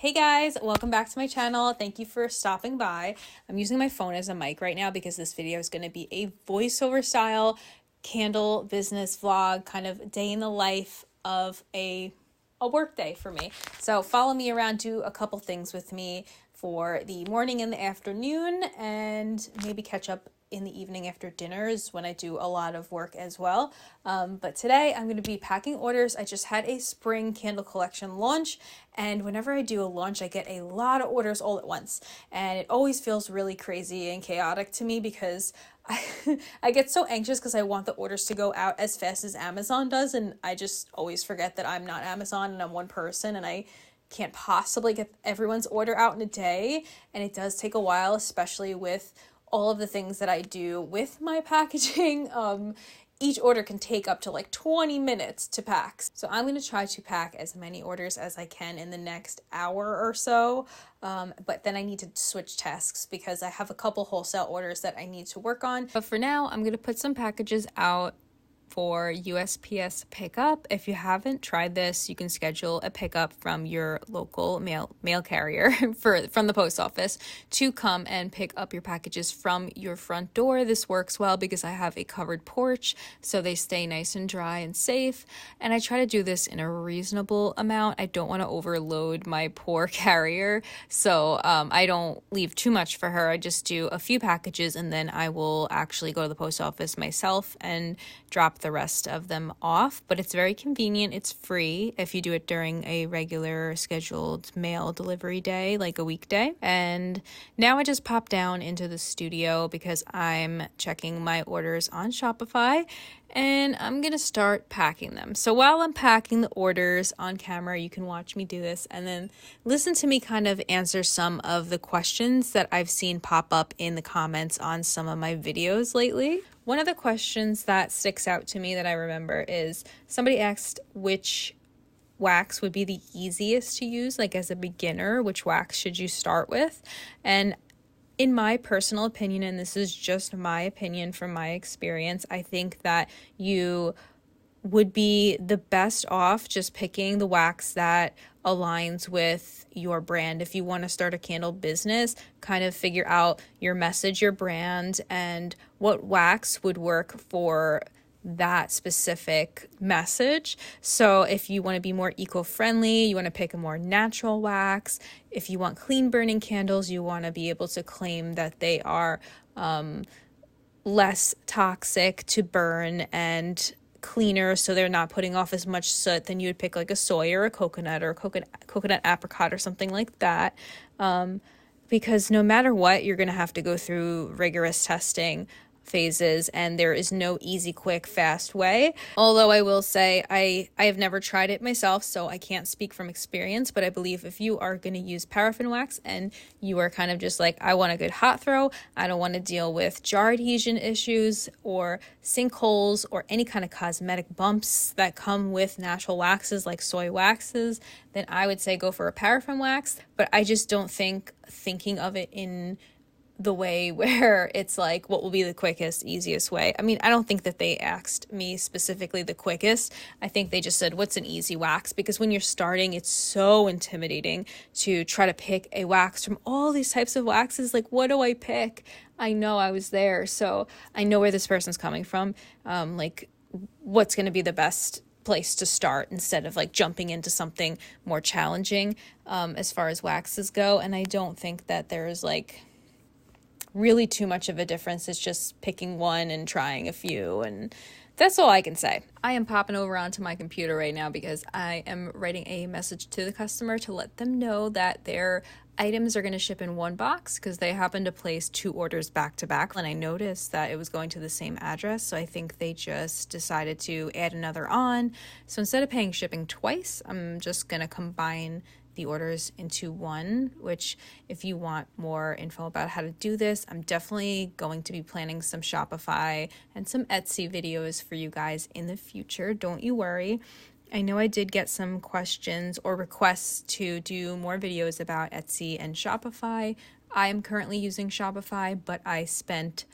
Hey guys, welcome back to my channel. Thank you for stopping by. I'm using my phone as a mic right now because this video is going to be a voiceover style candle business vlog, kind of day in the life of a work day for me. So follow me around, do a couple things with me for the morning and the afternoon, and maybe catch up in the evening after dinners when I do a lot of work as well. But today I'm going to be packing orders. I just had a spring candle collection launch, and whenever I do a launch, I get a lot of orders all at once. And it always feels really crazy and chaotic to me because I get so anxious because I want the orders to go out as fast as Amazon does, and I just always forget that I'm not Amazon and I'm one person and I can't possibly get everyone's order out in a day. And it does take a while, especially with all of the things that I do with my packaging. Each order can take up to like 20 minutes to pack. So I'm going to try to pack as many orders as I can in the next hour or so. But then I need to switch tasks because I have a couple wholesale orders that I need to work on. But for now, I'm going to put some packages out for USPS pickup. If you haven't tried this, you can schedule a pickup from your local mail carrier from the post office to come and pick up your packages from your front door. This works well because I have a covered porch, so they stay nice and dry and safe. And I try to do this in a reasonable amount. I don't want to overload my poor carrier, so I don't leave too much for her. I just do a few packages and then I will actually go to the post office myself and drop the rest of them off. But it's very convenient. It's free if you do it during a regular scheduled mail delivery day, like a weekday. And now I just pop down into the studio because I'm checking my orders on Shopify and I'm gonna start packing them. So while I'm packing the orders on camera, you can watch me do this and then listen to me kind of answer some of the questions that I've seen pop up in the comments on some of my videos lately. One of the questions that sticks out to me that I remember is somebody asked which wax would be the easiest to use, like as a beginner, which wax should you start with? And in my personal opinion, and this is just my opinion from my experience, I think that you would be the best off just picking the wax that aligns with your brand. If you want to start a candle business, kind of figure out your message, your brand, and what wax would work for that specific message. So if you want to be more eco-friendly, you want to pick a more natural wax. If you want clean burning candles, you want to be able to claim that they are less toxic to burn and cleaner, so they're not putting off as much soot. Then you would pick like a soy or a coconut or a coconut apricot or something like that, because no matter what, you're going to have to go through rigorous testing phases, and there is no easy, quick, fast way. Although I will say I have never tried it myself, so I can't speak from experience, but I believe if you are going to use paraffin wax and you are kind of just like, I want a good hot throw, I don't want to deal with jar adhesion issues or sinkholes or any kind of cosmetic bumps that come with natural waxes like soy waxes, then I would say go for a paraffin wax. But I just don't think thinking of it in the way where it's like, what will be the quickest, easiest way? I mean, I don't think that they asked me specifically the quickest. I think they just said, what's an easy wax? Because when you're starting, it's so intimidating to try to pick a wax from all these types of waxes. Like, what do I pick? I know I was there, so I know where this person's coming from. Like, what's going to be the best place to start instead of like jumping into something more challenging as far as waxes go. And I don't think that there's like really too much of a difference. It's just picking one and trying a few, and that's all I can say. I am popping over onto my computer right now because I am writing a message to the customer to let them know that their items are going to ship in one box because they happen to place 2 orders back to back, and I noticed that it was going to the same address, so I think they just decided to add another on. So instead of paying shipping twice, I'm just going to combine the orders into one, which if you want more info about how to do this, I'm definitely going to be planning some Shopify and some Etsy videos for you guys in the future. Don't you worry. I know I did get some questions or requests to do more videos about Etsy and Shopify. I am currently using Shopify, but I spent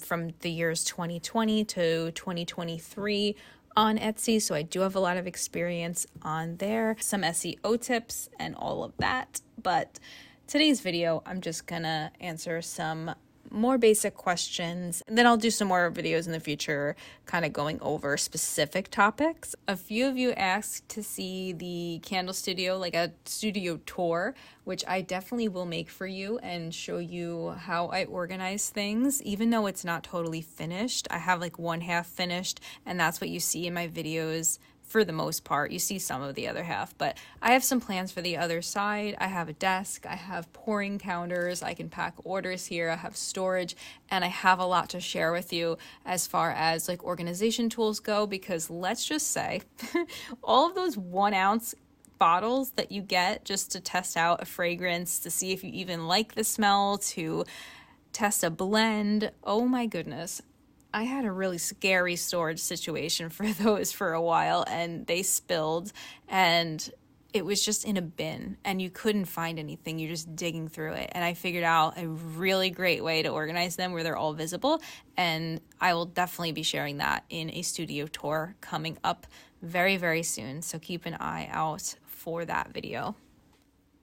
from the years 2020 to 2023 on Etsy, so I do have a lot of experience on there, some SEO tips and all of that. But today's video, I'm just gonna answer some more basic questions, and then I'll do some more videos in the future kind of going over specific topics. A few of you asked to see the candle studio, like a studio tour, which I definitely will make for you and show you how I organize things. Even though it's not totally finished, I have like one half finished, and that's what you see in my videos. For the most part, you see some of the other half, but I have some plans for the other side. I have a desk, I have pouring counters, I can pack orders here, I have storage, and I have a lot to share with you as far as like organization tools go, because let's just say all of those 1 ounce bottles that you get just to test out a fragrance, to see if you even like the smell, to test a blend, oh my goodness. I had a really scary storage situation for those for a while, and they spilled, and it was just in a bin and you couldn't find anything. You're just digging through it. And I figured out a really great way to organize them where they're all visible, and I will definitely be sharing that in a studio tour coming up very, very soon. So keep an eye out for that video.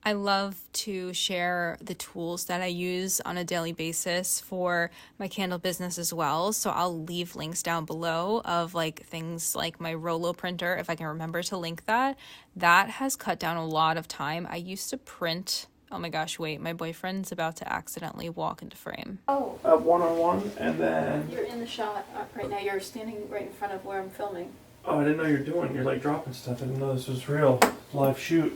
I love to share the tools that I use on a daily basis for my candle business as well. So I'll leave links down below of like things like my Rolo printer, if I can remember to link that. That has cut down a lot of time. I used to print, oh my gosh, wait, my boyfriend's about to accidentally walk into frame. Oh. One-on-one, and then... You're in the shot right now. You're standing right in front of where I'm filming. Oh, I didn't know you were doing. You're like dropping stuff. I didn't know this was real. Live shoot.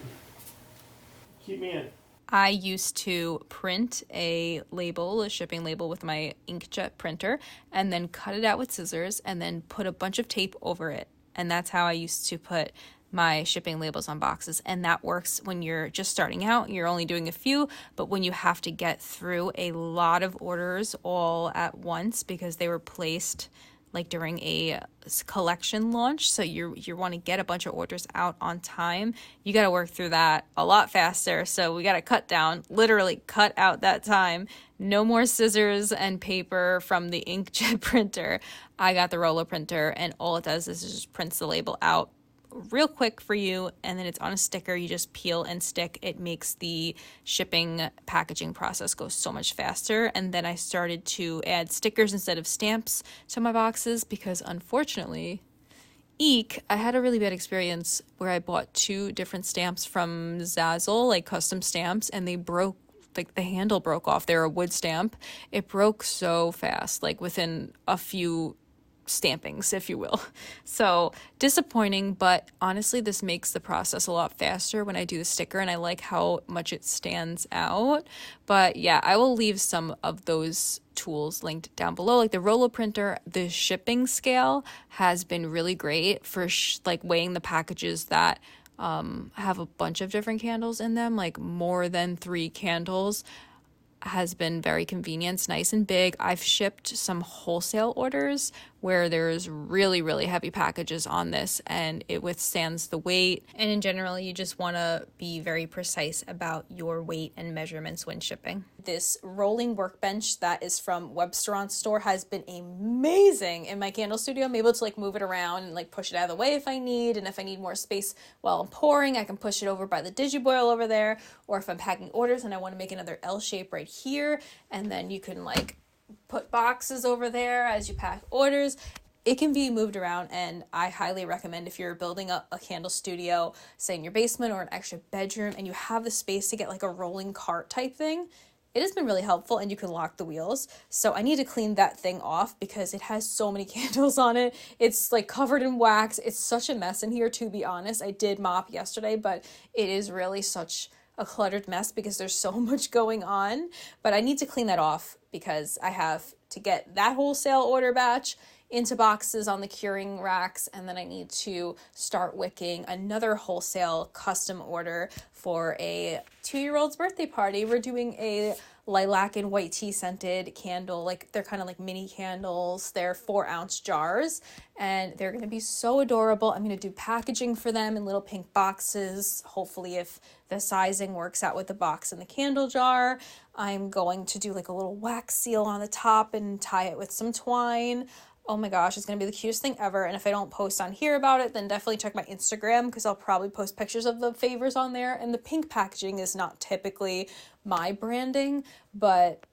Keep me in. I used to print a label, a shipping label with my inkjet printer, and then cut it out with scissors and then put a bunch of tape over it. And that's how I used to put my shipping labels on boxes. And that works when you're just starting out, you're only doing a few, but when you have to get through a lot of orders all at once because they were placed like during a collection launch, so you want to get a bunch of orders out on time, you got to work through that a lot faster. So we got to cut down, literally cut out that time. No more scissors and paper from the inkjet printer. I got the Rolo printer, and all it does is it just prints the label out real quick for you, and then it's on a sticker. You just peel and stick. It makes the shipping packaging process go so much faster. And then I started to add stickers instead of stamps to my boxes because unfortunately, I had a really bad experience where I bought 2 different stamps from Zazzle, like custom stamps, and they broke. Like the handle broke off. They're a wood stamp. It broke so fast, like within a few stampings, if you will. So disappointing, but honestly this makes the process a lot faster when I do the sticker, and I like how much it stands out. But yeah, I will leave some of those tools linked down below, like the Rolo printer. The shipping scale has been really great for like weighing the packages that have a bunch of different candles in them, like more than 3 candles. Has been very convenient. It's nice and big. I've shipped some wholesale orders where there's really, really heavy packages on this, and it withstands the weight. And in general, you just want to be very precise about your weight and measurements when shipping. This rolling workbench that is from Webstaurant store has been amazing in my candle studio. I'm able to like move it around and like push it out of the way if I need, and if I need more space while I'm pouring, I can push it over by the digiboil over there, or if I'm packing orders and I want to make another L shape right here, and then you can like put boxes over there as you pack orders. It can be moved around, and I highly recommend if you're building up a candle studio, say in your basement or an extra bedroom, and you have the space to get like a rolling cart type thing. It has been really helpful, and you can lock the wheels. So I need to clean that thing off because it has so many candles on it. It's like covered in wax. It's such a mess in here, to be honest. I did mop yesterday, but it is really such a cluttered mess because there's so much going on. But I need to clean that off because I have to get that wholesale order batch into boxes on the curing racks, and then I need to start wicking another wholesale custom order for a 2-year-old's birthday party. We're doing a lilac and white tea scented candle. Like they're kind of like mini candles. They're 4-ounce jars, and they're going to be so adorable. I'm going to do packaging for them in little pink boxes. Hopefully if the sizing works out with the box and the candle jar, I'm going to do like a little wax seal on the top and tie it with some twine. Oh my gosh, it's gonna be the cutest thing ever. And if I don't post on here about it, then definitely check my Instagram, because I'll probably post pictures of the favors on there. And the pink packaging is not typically my branding, but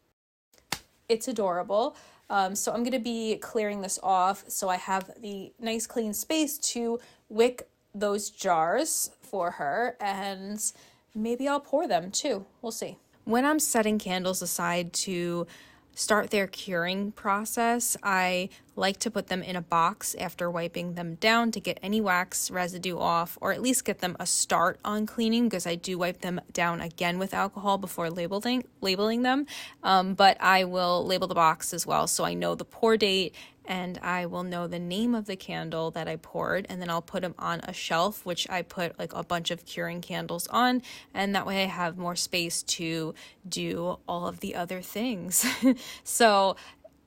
it's adorable. So I'm gonna be clearing this off so I have the nice clean space to wick those jars for her, and maybe I'll pour them too. We'll see. When I'm setting candles aside to start their curing process, I like to put them in a box after wiping them down to get any wax residue off, or at least get them a start on cleaning, because I do wipe them down again with alcohol before labeling them. But I will label the box as well, so I know the pour date, and I will know the name of the candle that I poured, and then I'll put them on a shelf, which I put like a bunch of curing candles on, and that way I have more space to do all of the other things. So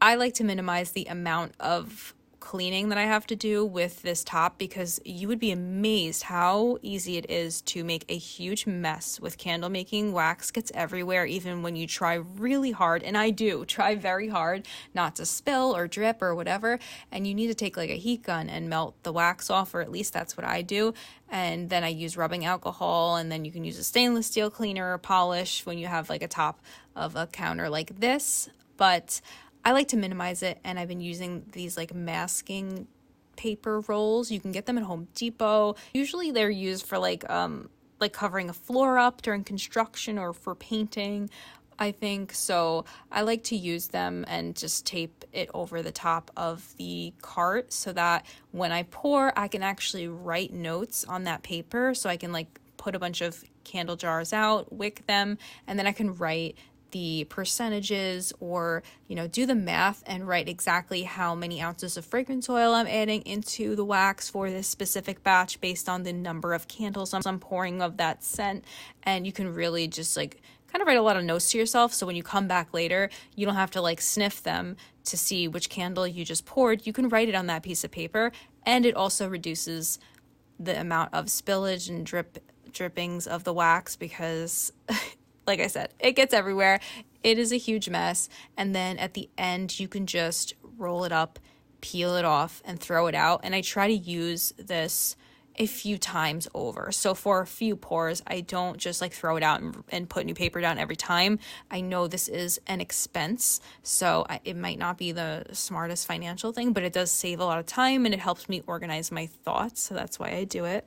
I like to minimize the amount of cleaning that I have to do with this top, because you would be amazed how easy it is to make a huge mess with candle making. Wax gets everywhere, even when you try really hard, and I do try very hard not to spill or drip or whatever, and you need to take like a heat gun and melt the wax off, or at least that's what I do. And then I use rubbing alcohol, and then you can use a stainless steel cleaner or polish when you have like a top of a counter like this. But I like to minimize it, and I've been using these like masking paper rolls. You can get them at Home Depot. Usually they're used for like covering a floor up during construction or for painting, I think. So I like to use them and just tape it over the top of the cart so that when I pour, I can actually write notes on that paper. So I can like put a bunch of candle jars out, wick them, and then I can write the percentages, or do the math and write exactly how many ounces of fragrance oil I'm adding into the wax for this specific batch based on the number of candles I'm pouring of that scent. And you can really just like kind of write a lot of notes to yourself, so when you come back later, you don't have to like sniff them to see which candle you just poured. You can write it on that piece of paper, and it also reduces the amount of spillage and drippings of the wax, because like I said, it gets everywhere. It is a huge mess. And then at the end, you can just roll it up, peel it off, and throw it out. And I try to use this a few times over. So for a few pours, I don't just like throw it out and put new paper down every time. I know this is an expense, so it might not be the smartest financial thing, but it does save a lot of time, and it helps me organize my thoughts. So that's why I do it.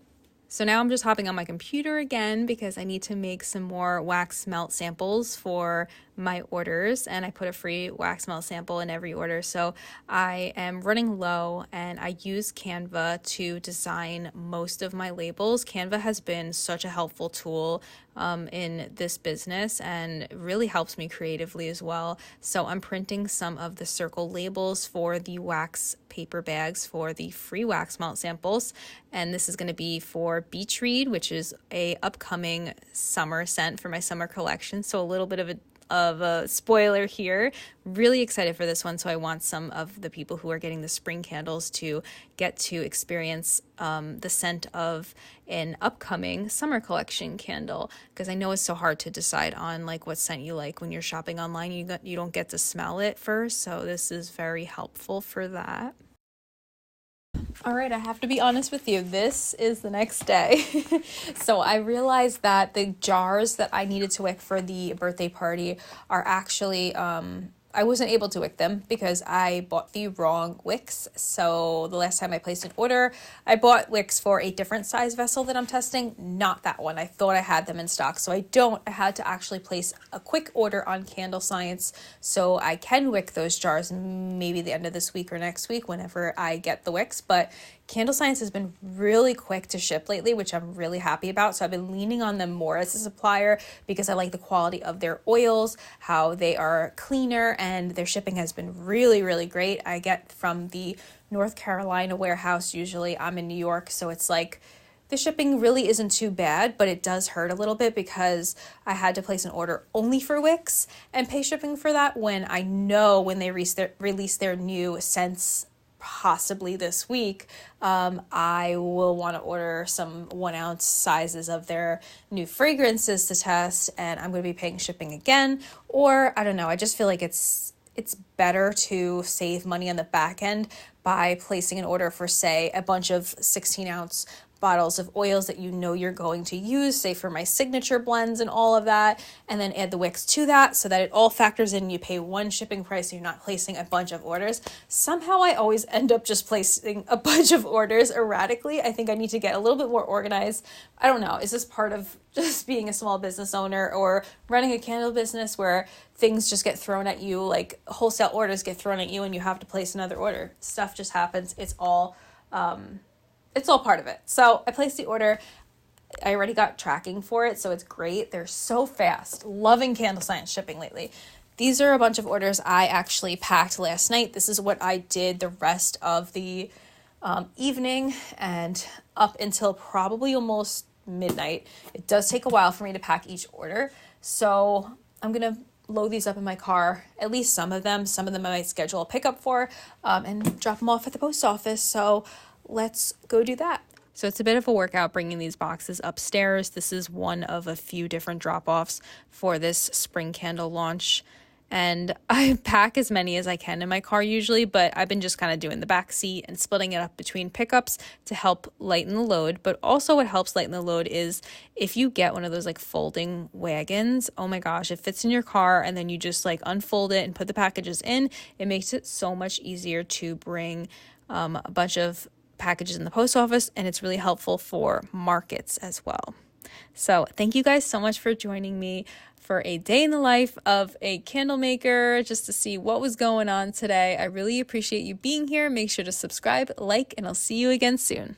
So now I'm just hopping on my computer again, because I need to make some more wax melt samples for my orders, and I put a free wax melt sample in every order. So I am running low, and I use Canva to design most of my labels. Canva has been such a helpful tool in this business, and really helps me creatively as well. So I'm printing some of the circle labels for the wax paper bags for the free wax melt samples, and this is going to be for Beach Read, which is a upcoming summer scent for my summer collection. So a little bit of a spoiler here. Really excited for this one, so I want some of the people who are getting the spring candles to get to experience the scent of an upcoming summer collection candle, because I know it's so hard to decide on like what scent you like when you're shopping online. You don't get to smell it first, so this is very helpful for that. All right, I have to be honest with you. This is the next day. So I realized that the jars that I needed to wick for the birthday party are actually, I wasn't able to wick them because I bought the wrong wicks. So the last time I placed an order, I bought wicks for a different size vessel that I'm testing, not that one. I thought I had them in stock, so I don't. I had to actually place a quick order on Candle Science so I can wick those jars maybe the end of this week or next week whenever I get the wicks. But Candle Science has been really quick to ship lately, which I'm really happy about. So I've been leaning on them more as a supplier because I like the quality of their oils, how they are cleaner, and their shipping has been really, really great. I get from the North Carolina warehouse usually. I'm in New York, so it's like the shipping really isn't too bad, but it does hurt a little bit because I had to place an order only for wicks and pay shipping for that, when I know when they release their new scents possibly this week, I will want to order some 1 ounce sizes of their new fragrances to test, and I'm going to be paying shipping again. Or I don't know, I just feel like it's it's better to save money on the back end by placing an order for, say, a bunch of 16-ounce bottles of oils that you know you're going to use, say for my signature blends and all of that, and then add the wicks to that so that it all factors in. You pay one shipping price, so you're not placing a bunch of orders. Somehow I always end up just placing a bunch of orders erratically. I think I need to get a little bit more organized. I don't know. Is this part of just being a small business owner or running a candle business where things just get thrown at you, like wholesale orders get thrown at you and you have to place another order? Stuff just happens. It's all part of it. So I placed the order. I already got tracking for it, so it's great. They're so fast. Loving Candle Science shipping lately. These are a bunch of orders I actually packed last night. This is what I did the rest of the evening and up until probably almost midnight. It does take a while for me to pack each order, so I'm going to load these up in my car, at least some of them. Some of them I might schedule a pickup for and drop them off at the post office. So let's go do that. So it's a bit of a workout bringing these boxes upstairs. This is one of a few different drop-offs for this spring candle launch. And I pack as many as I can in my car usually, but I've been just kind of doing the back seat and splitting it up between pickups to help lighten the load. But also what helps lighten the load is if you get one of those like folding wagons, oh my gosh, it fits in your car and then you just like unfold it and put the packages in. It makes it so much easier to bring a bunch of packages in the post office, and it's really helpful for markets as well. So thank you guys so much for joining me for a day in the life of a candle maker, just to see what was going on today. I really appreciate you being here. Make sure to subscribe, like, and I'll see you again soon.